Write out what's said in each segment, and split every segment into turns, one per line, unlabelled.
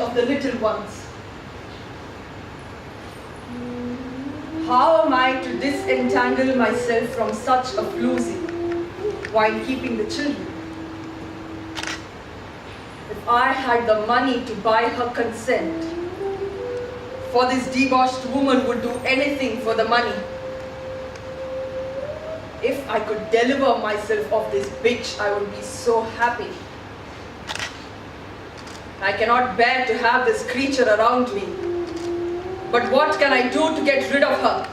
of the little ones. How am I to disentangle myself from such a floozy while keeping the children? If I had the money to buy her consent, for this debauched woman would do anything for the money. If I could deliver myself of this bitch, I would be so happy. I cannot bear to have this creature around me. But what can I do to get rid of her?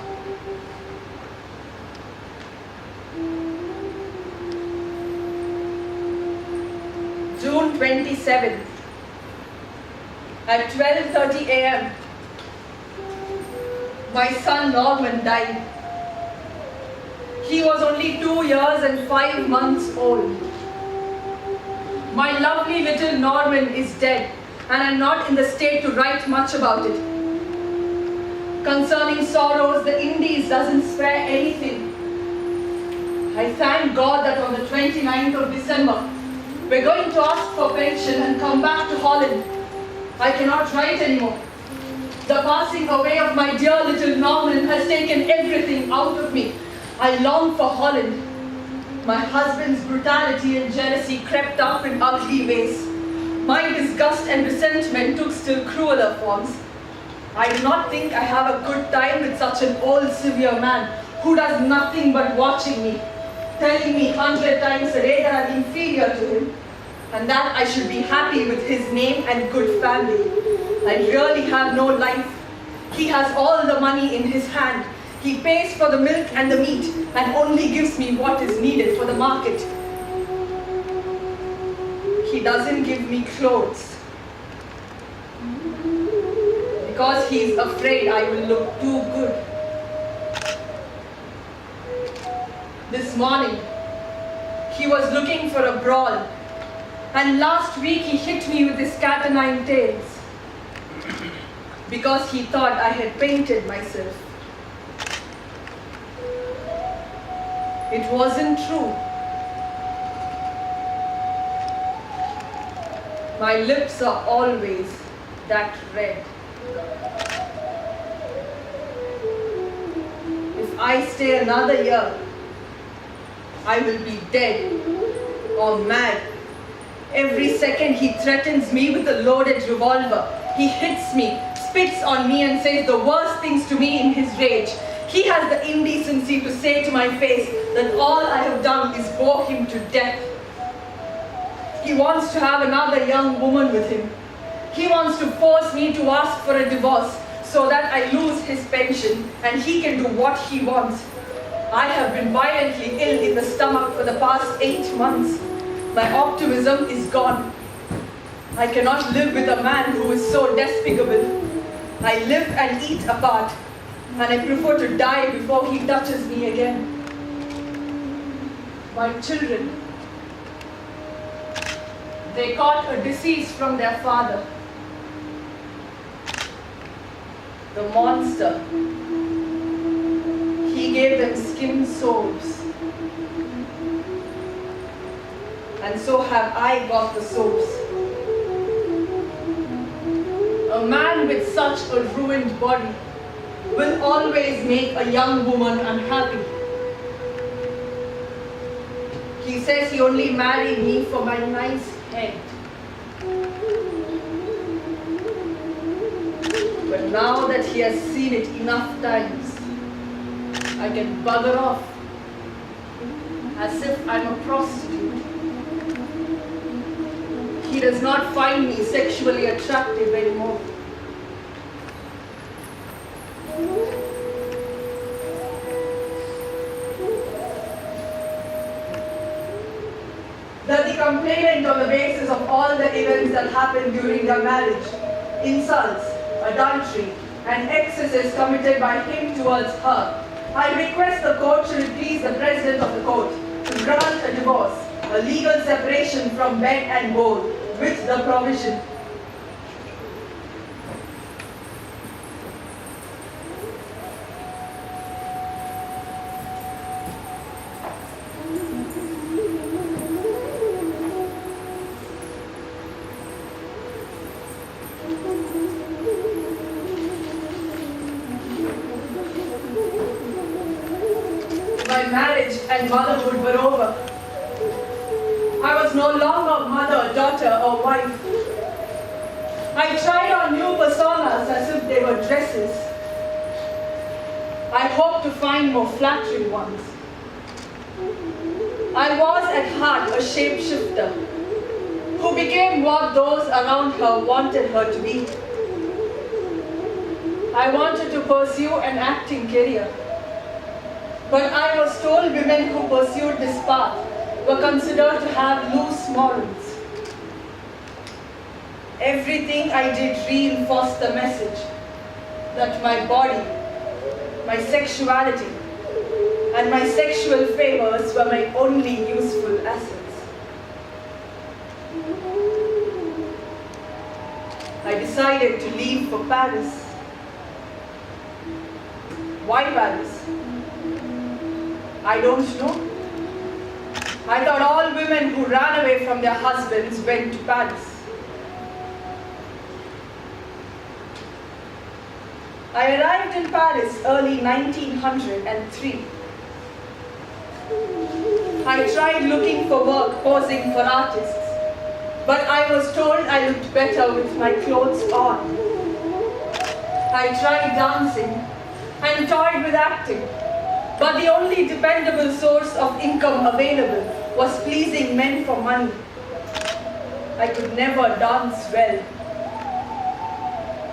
June 27th, at 12:30 a.m., my son Norman died. He was only 2 years and 5 months old. My lovely little Norman is dead, and I'm not in the state to write much about it. Concerning sorrows, the Indies doesn't spare anything. I thank God that on the 29th of December, we're going to ask for pension and come back to Holland. I cannot write anymore. The passing away of my dear little Norman has taken everything out of me. I long for Holland. My husband's brutality and jealousy crept up in ugly ways. My disgust and resentment took still crueler forms. I do not think I have a good time with such an old severe man who does nothing but watching me, telling me 100 times a day that I'm inferior to him, and that I should be happy with his name and good family. I really have no life. He has all the money in his hand. He pays for the milk and the meat and only gives me what is needed for the market. He doesn't give me clothes because he's afraid I will look too good. This morning, he was looking for a brawl, and last week he hit me with his cat o' nine tails because he thought I had painted myself. It wasn't true. My lips are always that red. If I stay another year, I will be dead or mad. Every second he threatens me with a loaded revolver. He hits me, spits on me and says the worst things to me in his rage. He has the indecency to say to my face that all I have done is bore him to death. He wants to have another young woman with him. He wants to force me to ask for a divorce so that I lose his pension and he can do what he wants. I have been violently ill in the stomach for the past 8 months. My optimism is gone. I cannot live with a man who is so despicable. I live and eat apart, and I prefer to die before he touches me again. My children, they caught a disease from their father. The monster, he gave them skin soaps. And so have I got the soaps. A man with such a ruined body will always make a young woman unhappy. He says he only married me for my nice head. But now that he has seen it enough times, I can bugger off as if I'm a prostitute. He does not find me sexually attractive anymore. That the complainant, on the basis of all the events that happened during their marriage, insults, adultery, and excesses committed by him towards her, I request the court to please the president of the court to grant a divorce, a legal separation from bed and board, with the provision my marriage and motherhood were over. I was no longer mother, daughter, or wife. I tried on new personas as if they were dresses. I hoped to find more flattering ones. I was at heart a shapeshifter who became what those around her wanted her to be. I wanted to pursue an acting career, but I was told women who pursued this path were considered to have loose morals. Everything I did reinforced the message that my body, my sexuality, and my sexual favors were my only useful assets. I decided to leave for Paris. Why Paris? I don't know. I thought all women who ran away from their husbands went to Paris. I arrived in Paris early 1903. I tried looking for work posing for artists, but I was told I looked better with my clothes on. I tried dancing and toyed with acting, but the only dependable source of income available was pleasing men for money. I could never dance well.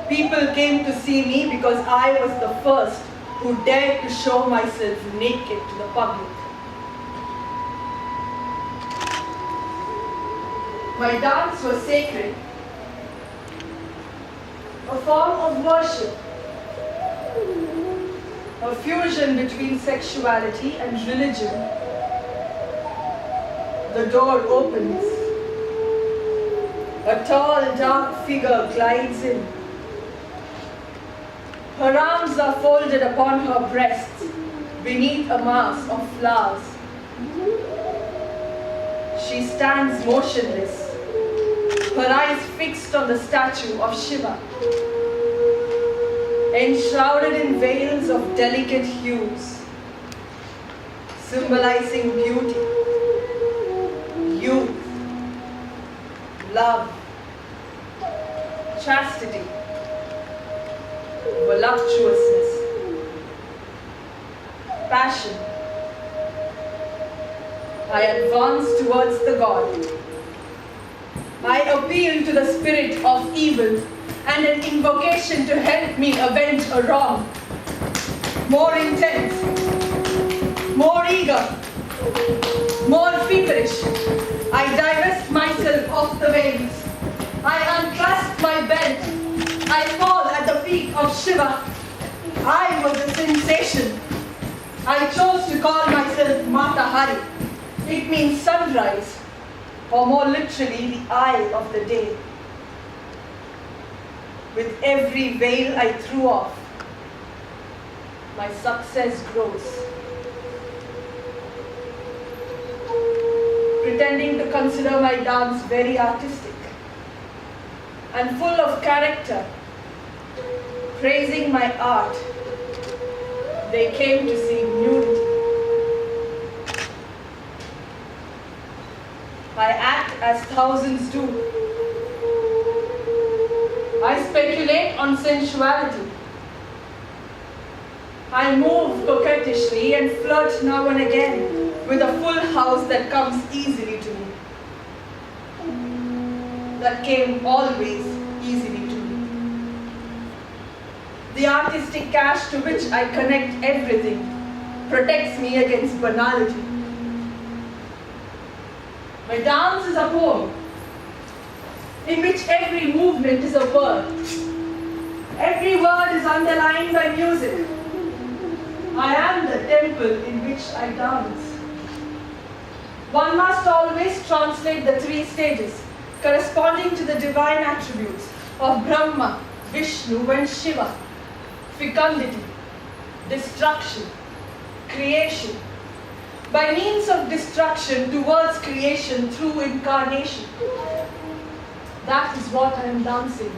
People came to see me because I was the first who dared to show myself naked to the public. My dance was sacred, a form of worship, a fusion between sexuality and religion. The door opens. A tall, dark figure glides in. Her arms are folded upon her breasts beneath a mass of flowers. She stands motionless, her eyes fixed on the statue of Shiva, enshrouded in veils of delicate hues, symbolizing beauty, youth, love, chastity, voluptuousness, passion. I advance towards the god. I appeal to the spirit of evil and an invocation to help me avenge a wrong. More intense, more eager, more feverish, I divest myself of the veils. I unclasp my belt. I fall at the feet of Shiva. I was a sensation. I chose to call myself Mata Hari. It means sunrise, or more literally, the eye of the day. With every veil I threw off, my success grows. Pretending to consider my dance very artistic and full of character, praising my art, they came to see nudity. I act as thousands do. I speculate on sensuality. I move coquettishly and flirt now and again with a full house that comes easily to me. That came always easily to me. The artistic cash to which I connect everything protects me against banality. My dance is a poem in which every movement is a word. Every word is underlined by music. I am the temple in which I dance. One must always translate the three stages corresponding to the divine attributes of Brahma, Vishnu and Shiva: fecundity, destruction, creation. By means of destruction towards creation through incarnation. That is what I am dancing.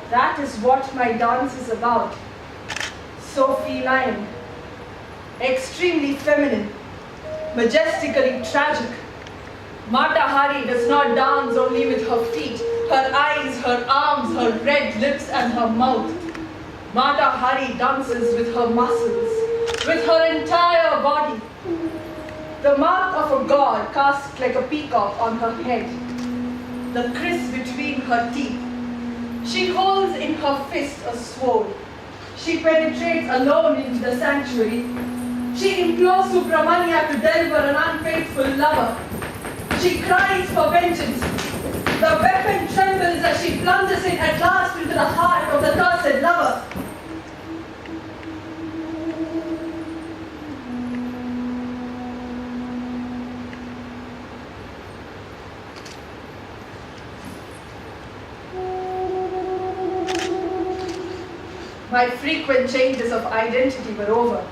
That is what my dance is about. So feline, extremely feminine, majestically tragic. Mata Hari does not dance only with her feet, her eyes, her arms, her red lips and her mouth. Mata Hari dances with her muscles, with her entire body. The mark of a god cast like a peacock on her head, the kriss between her teeth. She holds in her fist a sword. She penetrates alone into the sanctuary. She implores Subramanya to deliver an unfaithful lover. She cries for vengeance. The weapon trembles as she plunges it at last into the heart of the cursed lover. My frequent changes of identity were over.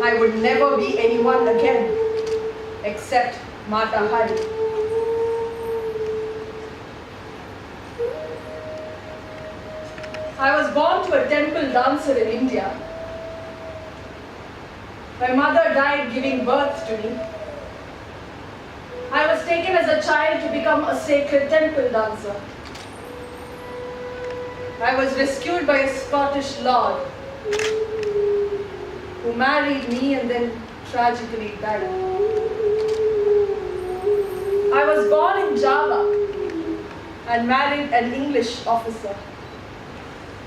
I would never be anyone again, except Mata Hari. I was born to a temple dancer in India. My mother died giving birth to me. I was taken as a child to become a sacred temple dancer. I was rescued by a Scottish lord who married me and then tragically died. I was born in Java and married an English officer.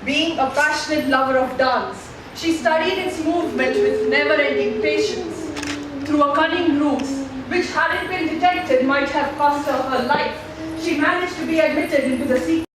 Being a passionate lover of dance, she studied its movement with never-ending patience. Through a cunning ruse, which had it been detected might have cost her her life, she managed to be admitted into the secret